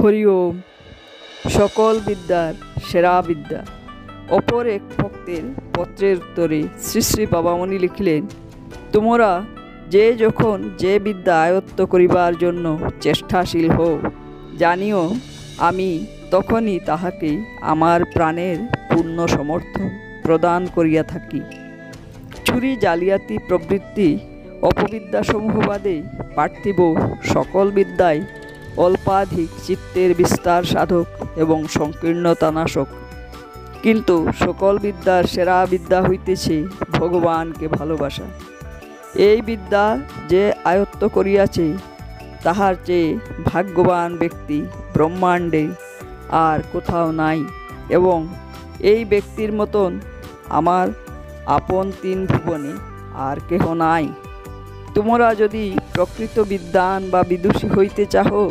হরি ওম। সকল বিদ্যার সেরা বিদ্যা। অপর এক ভক্তের পত্রের উত্তরে শ্রী শ্রী বাবামণি লিখিলেন, তোমরা যে যখন যে বিদ্যা আয়ত্ত করিবার জন্য চেষ্টাশীল হও, জানিও আমি তখনই তাহাকে আমার প্রাণের পূর্ণ সমর্থন প্রদান করিয়া থাকি। চুরি জালিয়াতি প্রবৃত্তি অপবিদ্যাসমূহ বাদে পার্থিব সকল বিদ্যাই অল্পাধিক চিত্তের বিস্তার সাধক এবং সংকীর্ণতা নাশক। কিন্তু সকল বিদ্যার সেরা বিদ্যা হইতেছে ভগবানকে ভালোবাসা। এই বিদ্যা যে আয়ত্ত করিয়াছে তাহার চেয়ে ভাগ্যবান ব্যক্তি ব্রহ্মাণ্ডে আর কোথাও নাই, এবং এই ব্যক্তির মতন আমার আপন তিন ভুবনে আর কেহ নাই। তোমরা যদি প্রকৃত বিদ্বান বা বিদুষী হইতে চাও,